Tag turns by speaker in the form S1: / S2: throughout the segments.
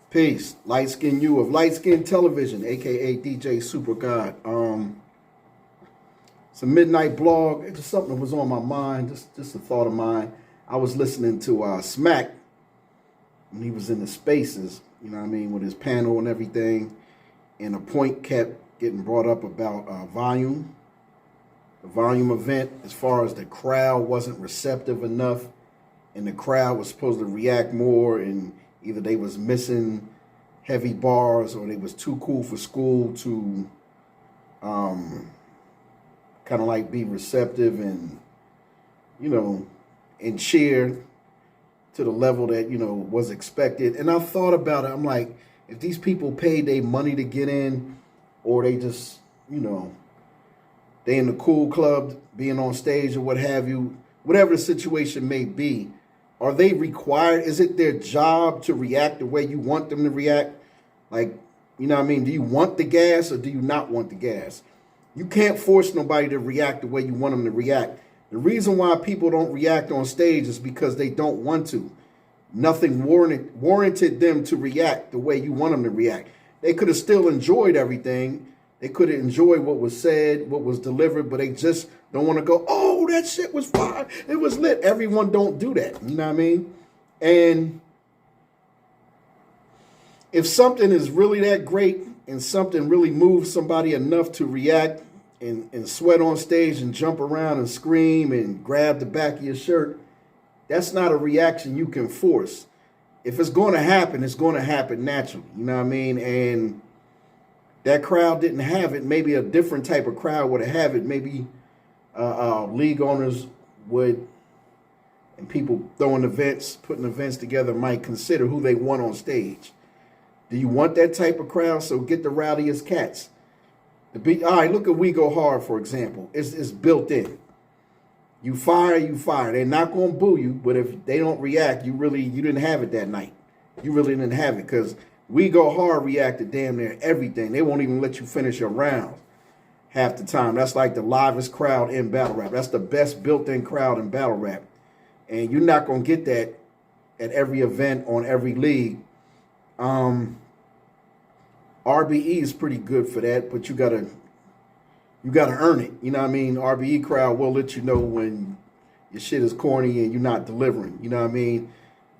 S1: Peace. Light Skin You of Light Skin Television, aka DJ Super God. It's a midnight blog. It's just something that was on my mind, just a thought of mine. I was listening to Smack when he was in the spaces, you know what I mean, with his panel and everything. And a point kept getting brought up about volume. The volume event, as far as the crowd wasn't receptive enough, and the crowd was supposed to react more, and either they was missing heavy bars or they was too cool for school to kind of like be receptive and, you know, and cheer to the level that, you know, was expected. And I thought about it. I'm like, if these people paid their money to get in, or they just, you know, they in the cool club, being on stage or what have you, whatever the situation may be, are they required? Is it their job to react the way you want them to react? Like, you know what I mean? Do you want the gas or do you not want the gas? You can't force nobody to react the way you want them to react. The reason why people don't react on stage is because they don't want to. Nothing warranted them to react the way you want them to react. They could have still enjoyed everything. They could have enjoyed what was said, what was delivered, but they just don't want to go, oh, that shit was fire. It was lit. Everyone don't do that. You know what I mean? And if something is really that great and something really moves somebody enough to react and sweat on stage and jump around and scream and grab the back of your shirt, that's not a reaction you can force. If it's going to happen, it's going to happen naturally. You know what I mean? And that crowd didn't have it. Maybe a different type of crowd would have it. Maybe league owners would, and people throwing events, putting events together, might consider who they want on stage. Do you want that type of crowd? So get the rowdiest cats. All right, look at We Go Hard, for example. It's built in. You fire. They're not going to boo you, but if they don't react, you didn't have it that night. You really didn't have it, because We Go Hard reacted damn near everything. They won't even let you finish your rounds half the time. That's like the livest crowd in battle rap. That's the best built-in crowd in battle rap. And you're not going to get that at every event on every league. RBE is pretty good for that, but you gotta earn it. You know what I mean? RBE crowd will let you know when your shit is corny and you're not delivering. You know what I mean?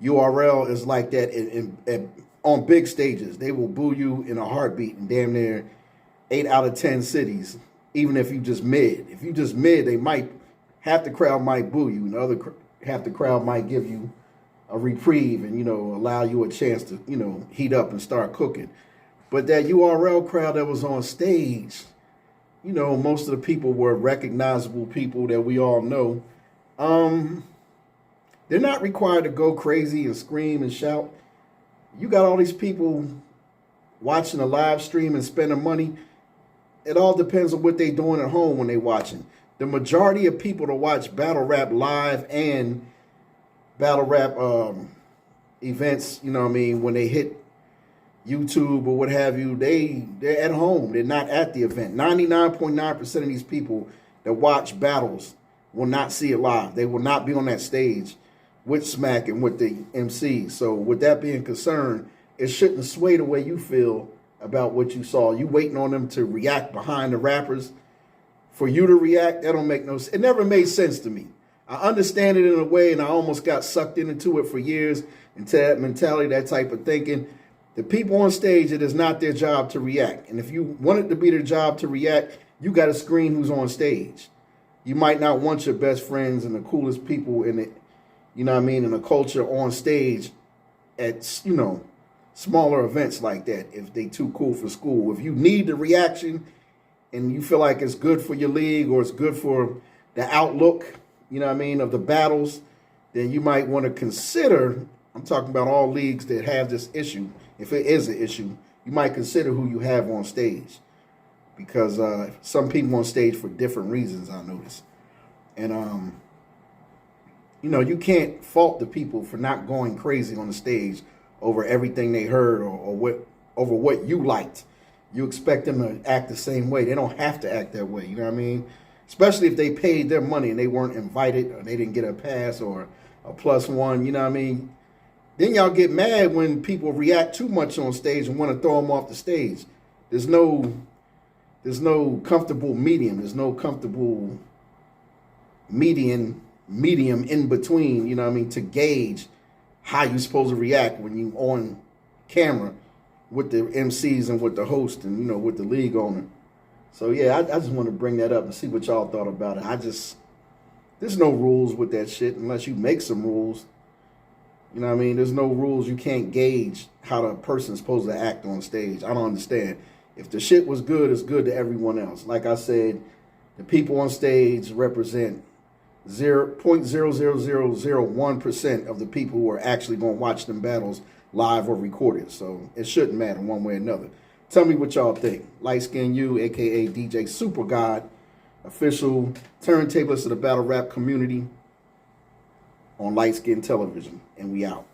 S1: URL is like that on big stages. They will boo you in a heartbeat in damn near 8 out of 10 cities, even if you just mid. If you just mid, half the crowd might boo you, and the other half the crowd might give you a reprieve and, you know, allow you a chance to, you know, heat up and start cooking. But that URL crowd that was on stage, you know, most of the people were recognizable people that we all know. They're not required to go crazy and scream and shout. You got all these people watching a live stream and spending money. It all depends on what they're doing at home when they're watching. The majority of people to watch battle rap live and battle rap events, you know what I mean, when they hit YouTube or what have you, they're at home. They're not at the event. 99.9% of these people that watch battles will not see it live. They will not be on that stage with Smack and with the MC. So with that being concerned, it shouldn't sway the way you feel about what you saw. You waiting on them to react behind the rappers. For you to react, that don't make no sense. It never made sense to me. I understand it in a way, and I almost got sucked into it for years, into that mentality, that type of thinking. The people on stage, it is not their job to react. And if you want it to be their job to react, you got to screen who's on stage. You might not want your best friends and the coolest people in it, you know what I mean, in the culture on stage at, you know, smaller events like that if they too cool for school. If you need the reaction and you feel like it's good for your league or it's good for the outlook, you know what I mean, of the battles, then you might want to consider, I'm talking about all leagues that have this issue. If it is an issue, you might consider who you have on stage, because some people on stage for different reasons, I notice. And, you know, you can't fault the people for not going crazy on the stage over everything they heard or over what you liked. You expect them to act the same way. They don't have to act that way, you know what I mean? Especially if they paid their money and they weren't invited or they didn't get a pass or a +1, you know what I mean? Then y'all get mad when people react too much on stage and want to throw them off the stage. There's no comfortable medium. There's no comfortable medium in between, you know what I mean, to gauge how you're supposed to react when you on camera with the MCs and with the host and, you know, with the league owner. So yeah, I just want to bring that up and see what y'all thought about it. There's no rules with that shit unless you make some rules. You know what I mean? There's no rules. You can't gauge how the person's supposed to act on stage. I don't understand. If the shit was good, it's good to everyone else. Like I said, the people on stage represent 0.00001% of the people who are actually going to watch them battles live or recorded. So it shouldn't matter one way or another. Tell me what y'all think. Light Skin U, a.k.a. DJ Super God, official turntablist of the battle rap community on Light Skin Television. And we out.